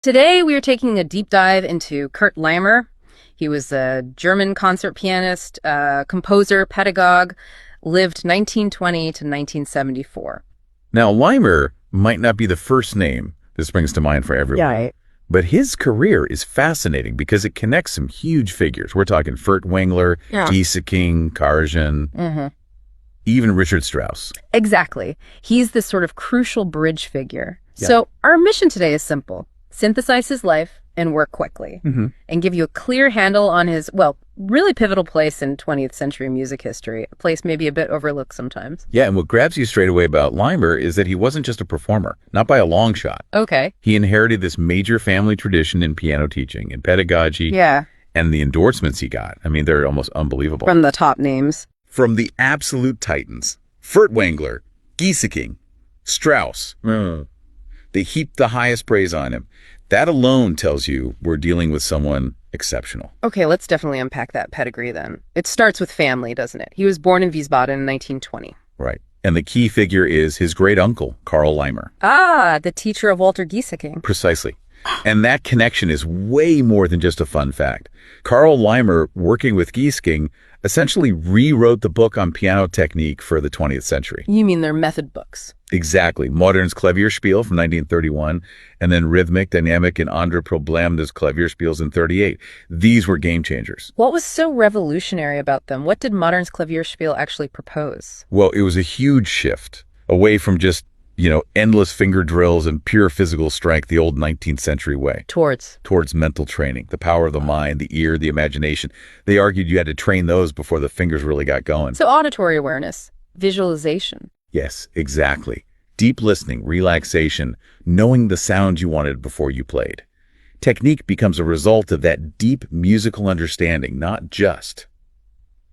Today, we are taking a deep dive into Kurt Leimer. He was a German concert pianist, composer, pedagogue, lived 1920 to 1974. Now, Leimer might not be the first name that springs to mind for everyone. Yeah. But his career is fascinating because it connects some huge figures. We're talking Furtwängler, Gieseking, Karajan, even Richard Strauss. Exactly. He's this sort of crucial bridge figure. Yeah. So our mission today is simple. Synthesize his life and work quickly, and give you a clear handle on his, well, really pivotal place in 20th century music history, a place maybe a bit overlooked sometimes. Yeah, and what grabs you straight away about Leimer is that he wasn't just a performer, not by a long shot. Okay. He inherited this major family tradition in piano teaching and pedagogy. Yeah. And the endorsements he got, I mean, they're almost unbelievable. From the top names. From the absolute titans, Furtwängler, Gieseking, Strauss. They heaped the highest praise on him. That alone tells you we're dealing with someone exceptional. Okay, let's definitely unpack that pedigree then. It starts with family, doesn't it? He was born in Wiesbaden in 1920. Right. And the key figure is his great-uncle, Karl Leimer. Ah, the teacher of Walter Gieseking. Precisely. And that connection is way more than just a fun fact. Karl Leimer, working with Gieseking, essentially rewrote the book on piano technique for the 20th century. You mean their method books? Exactly. Modern's Klavierspiel from 1931, and then Rhythmic, Dynamic, and Andere Problems Klavierspiels in 38. These were game changers. What was so revolutionary about them? What did Modern's Klavierspiel actually propose? Well, it was a huge shift away from just, endless finger drills and pure physical strength, the old 19th century way. Towards mental training, the power of the mind, the ear, the imagination. They argued you had to train those before the fingers really got going. So auditory awareness, visualization. Yes, exactly. Deep listening, relaxation, knowing the sound you wanted before you played. Technique becomes a result of that deep musical understanding, not just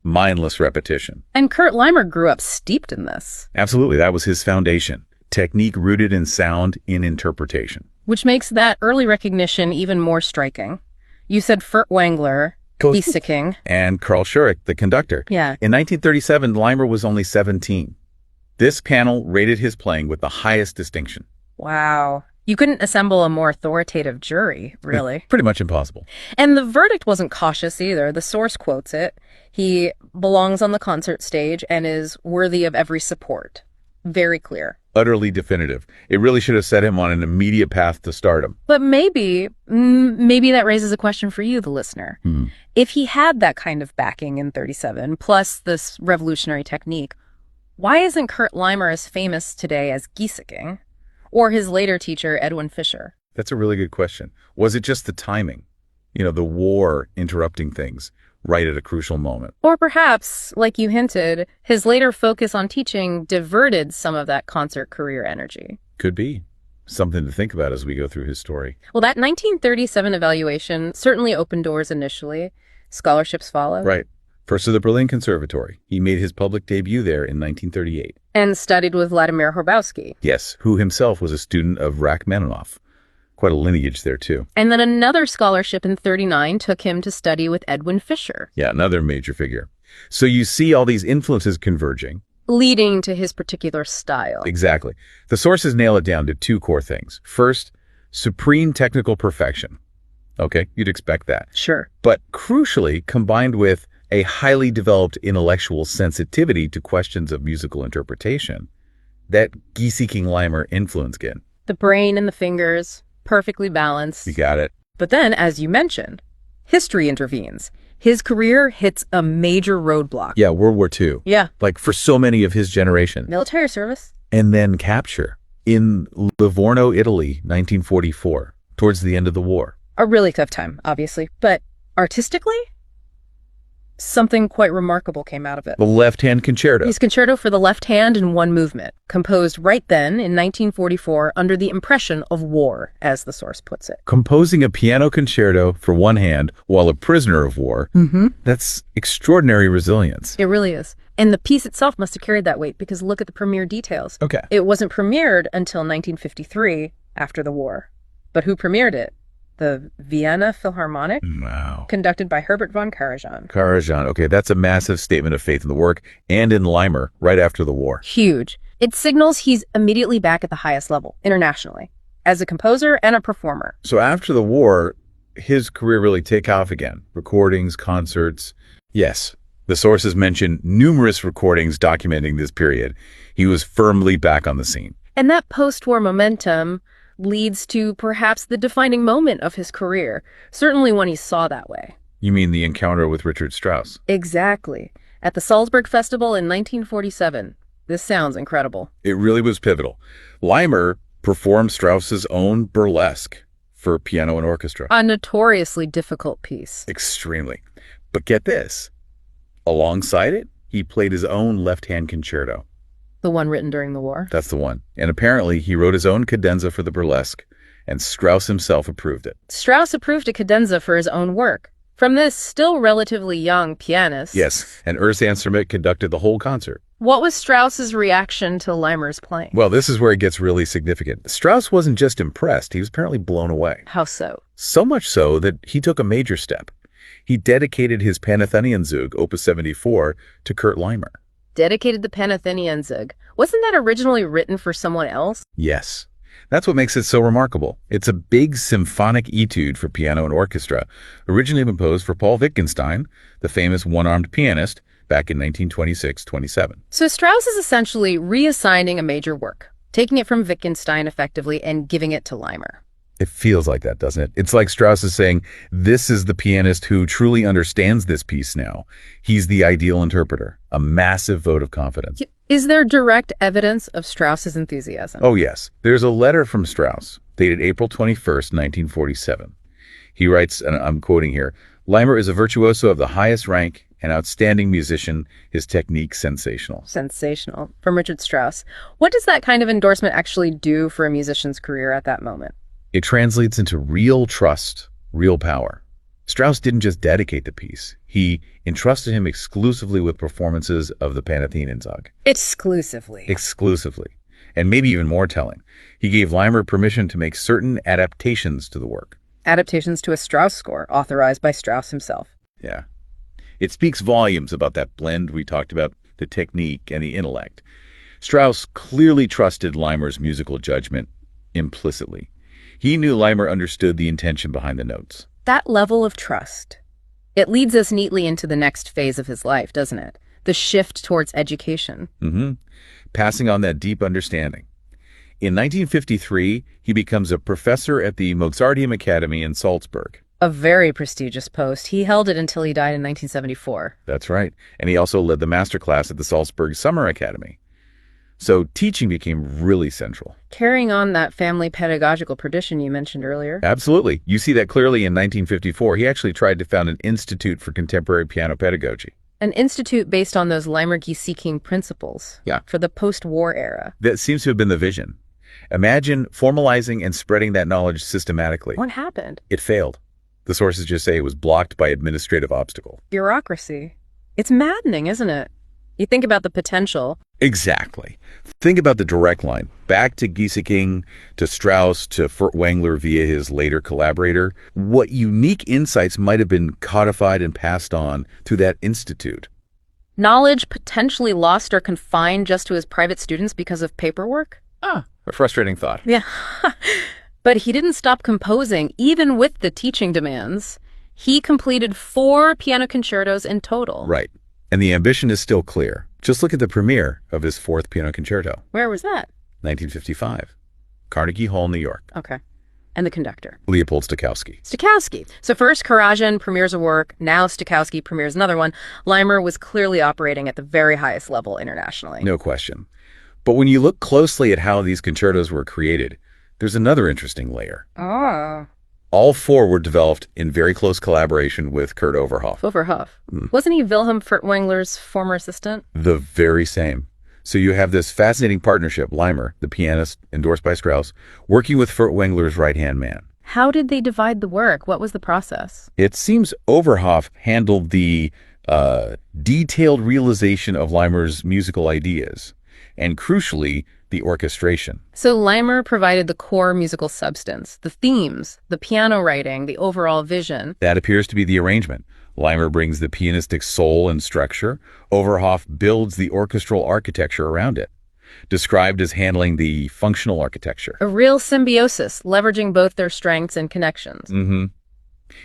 mindless repetition. And Kurt Leimer grew up steeped in this. Absolutely, that was his foundation. Technique rooted in sound, in interpretation. Which makes that early recognition even more striking. You said Furtwängler, Gieseking. And Karl Schurig, the conductor. Yeah. In 1937, Leimer was only 17. This panel rated his playing with the highest distinction. Wow. You couldn't assemble a more authoritative jury, really. Pretty much impossible. And the verdict wasn't cautious either. The source quotes it. He belongs on the concert stage and is worthy of every support. Very clear. Utterly definitive. It really should have set him on an immediate path to stardom. But maybe that raises a question for you, the listener. If he had that kind of backing in 37, plus this revolutionary technique, why isn't Kurt Leimer as famous today as Gieseking or his later teacher, Edwin Fischer? That's a really good question. Was it just the timing? The war interrupting things right at a crucial moment. Or perhaps, like you hinted, his later focus on teaching diverted some of that concert career energy. Could be. Something to think about as we go through his story. Well, that 1937 evaluation certainly opened doors initially. Scholarships followed. Right. First to the Berlin Conservatory. He made his public debut there in 1938. And studied with Vladimir Horowski. Yes, who himself was a student of Rachmaninoff. Quite a lineage there, too. And then another scholarship in 39 took him to study with Edwin Fischer. Yeah, another major figure. So you see all these influences converging. Leading to his particular style. Exactly. The sources nail it down to two core things. First, supreme technical perfection. Okay, you'd expect that. Sure. But crucially, combined with a highly developed intellectual sensitivity to questions of musical interpretation that Gieseking-Leimer influence again. The brain and the fingers, perfectly balanced. You got it. But then, as you mentioned, history intervenes. His career hits a major roadblock. Yeah, World War II. Yeah. Like for so many of his generation. Military service. And then capture in Livorno, Italy, 1944, towards the end of the war. A really tough time, obviously. But artistically, something quite remarkable came out of it. The left-hand concerto. His concerto for the left hand in one movement, composed right then in 1944 under the impression of war, as the source puts it. Composing a piano concerto for one hand while a prisoner of war, that's extraordinary resilience. It really is. And the piece itself must have carried that weight because look at the premiere details. Okay. It wasn't premiered until 1953, after the war. But who premiered it? The Vienna Philharmonic, Wow. conducted by Herbert von Karajan. Karajan, okay, that's a massive statement of faith in the work and in Leimer right after the war. Huge. It signals he's immediately back at the highest level, internationally, as a composer and a performer. So after the war, his career really took off again. Recordings, concerts. Yes, the sources mention numerous recordings documenting this period. He was firmly back on the scene. And that post-war momentum leads to perhaps the defining moment of his career, certainly when he saw that way. You mean the encounter with Richard Strauss? Exactly. At the Salzburg Festival in 1947. This sounds incredible. It really was pivotal. Leimer performed Strauss's own burlesque for piano and orchestra. A notoriously difficult piece. Extremely. But get this. Alongside it, he played his own left-hand concerto. The one written during the war? That's the one. And apparently he wrote his own cadenza for the burlesque, and Strauss himself approved it. Strauss approved a cadenza for his own work. From this still relatively young pianist. Yes, and Urs Ansermet conducted the whole concert. What was Strauss's reaction to Leimer's playing? Well, this is where it gets really significant. Strauss wasn't just impressed, he was apparently blown away. How so? So much so that he took a major step. He dedicated his Panathenienzug, Opus 74, to Kurt Leimer. Dedicated the Panathenienzug. Wasn't that originally written for someone else? Yes. That's what makes it so remarkable. It's a big symphonic etude for piano and orchestra, originally composed for Paul Wittgenstein, the famous one-armed pianist, back in 1926-27. So Strauss is essentially reassigning a major work, taking it from Wittgenstein effectively and giving it to Leimer. It feels like that, doesn't it? It's like Strauss is saying, this is the pianist who truly understands this piece now. He's the ideal interpreter. A massive vote of confidence. Is there direct evidence of Strauss's enthusiasm? Oh, yes. There's a letter from Strauss, dated April 21st, 1947. He writes, and I'm quoting here, Leimer is a virtuoso of the highest rank, an outstanding musician, his technique sensational. Sensational. From Richard Strauss. What does that kind of endorsement actually do for a musician's career at that moment? It translates into real trust, real power. Strauss didn't just dedicate the piece. He entrusted him exclusively with performances of the Panathenienzug. Exclusively. Exclusively. And maybe even more telling, he gave Leimer permission to make certain adaptations to the work. Adaptations to a Strauss score, authorized by Strauss himself. Yeah. It speaks volumes about that blend we talked about, the technique and the intellect. Strauss clearly trusted Leimer's musical judgment implicitly. He knew Leimer understood the intention behind the notes. That level of trust. It leads us neatly into the next phase of his life, doesn't it? The shift towards education. Passing on that deep understanding. In 1953, he becomes a professor at the Mozarteum Academy in Salzburg. A very prestigious post. He held it until he died in 1974. That's right. And he also led the masterclass at the Salzburg Summer Academy. So teaching became really central. Carrying on that family pedagogical tradition you mentioned earlier. Absolutely. You see that clearly in 1954. He actually tried to found an institute for contemporary piano pedagogy. An institute based on those Leimer-Gieseking principles. Yeah. For the post-war era. That seems to have been the vision. Imagine formalizing and spreading that knowledge systematically. What happened? It failed. The sources just say it was blocked by administrative obstacle. Bureaucracy. It's maddening, isn't it? You think about the potential. Exactly. Think about the direct line. Back to Gieseking, to Strauss, to Furtwängler via his later collaborator. What unique insights might have been codified and passed on through that institute? Knowledge potentially lost or confined just to his private students because of paperwork? A frustrating thought. Yeah. But he didn't stop composing, even with the teaching demands. He completed 4 piano concertos in total. Right. And the ambition is still clear. Just look at the premiere of his 4th piano concerto. Where was that? 1955. Carnegie Hall, New York. Okay. And the conductor? Leopold Stokowski. Stokowski. So first Karajan premieres a work, now Stokowski premieres another one. Leimer was clearly operating at the very highest level internationally. No question. But when you look closely at how these concertos were created, there's another interesting layer. All 4 were developed in very close collaboration with Kurt Overhoff. Overhoff. Wasn't he Wilhelm Furtwängler's former assistant? The very same. So you have this fascinating partnership, Leimer, the pianist endorsed by Strauss, working with Furtwängler's right-hand man. How did they divide the work? What was the process? It seems Overhoff handled the detailed realization of Leimer's musical ideas, and crucially, the orchestration. So Leimer provided the core musical substance, the themes, the piano writing, the overall vision. That appears to be the arrangement. Leimer brings the pianistic soul and structure. Overhoff builds the orchestral architecture around it. described as handling the functional architecture. A real symbiosis, leveraging both their strengths and connections.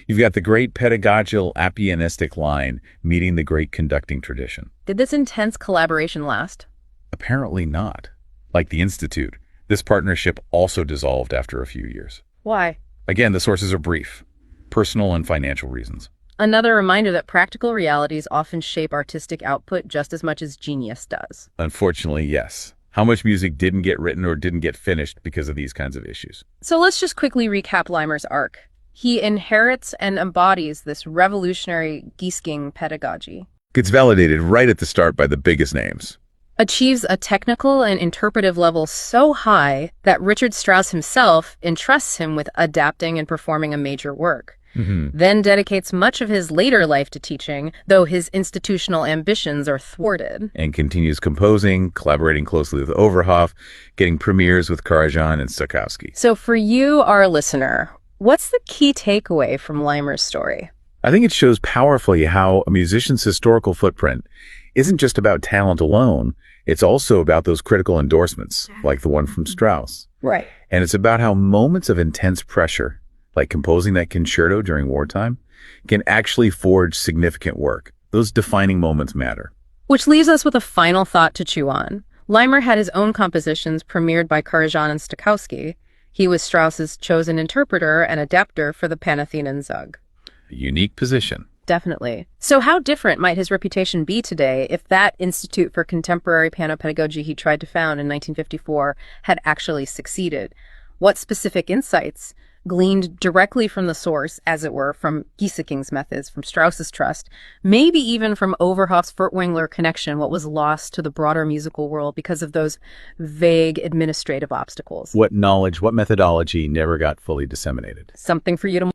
You've got the great pedagogical appianistic line meeting the great conducting tradition. Did this intense collaboration last? Apparently not. Like the Institute, this partnership also dissolved after a few years. Why? Again, the sources are brief. Personal and financial reasons. Another reminder that practical realities often shape artistic output just as much as genius does. Unfortunately, yes. How much music didn't get written or didn't get finished because of these kinds of issues? So let's just quickly recap Leimer's arc. He inherits and embodies this revolutionary Giesking pedagogy. Gets validated right at the start by the biggest names. Achieves a technical and interpretive level so high that Richard Strauss himself entrusts him with adapting and performing a major work. Then dedicates much of his later life to teaching, though his institutional ambitions are thwarted. And continues composing, collaborating closely with Overhoff, getting premieres with Karajan and Stokowski. So for you, our listener, what's the key takeaway from Leimer's story? I think it shows powerfully how a musician's historical footprint isn't just about talent alone. It's also about those critical endorsements, like the one from Strauss. Right. And it's about how moments of intense pressure, like composing that concerto during wartime, can actually forge significant work. Those defining moments matter. Which leaves us with a final thought to chew on. Leimer had his own compositions premiered by Karajan and Stokowski. He was Strauss's chosen interpreter and adapter for the Panathenaean Zug. A unique position. Definitely. So how different might his reputation be today if that Institute for Contemporary Piano Pedagogy he tried to found in 1954 had actually succeeded? What specific insights, gleaned directly from the source, as it were, from Giesing's methods, from Strauss's trust, maybe even from Overhoff's Furtwängler connection, what was lost to the broader musical world because of those vague administrative obstacles? What knowledge, what methodology never got fully disseminated? Something for you to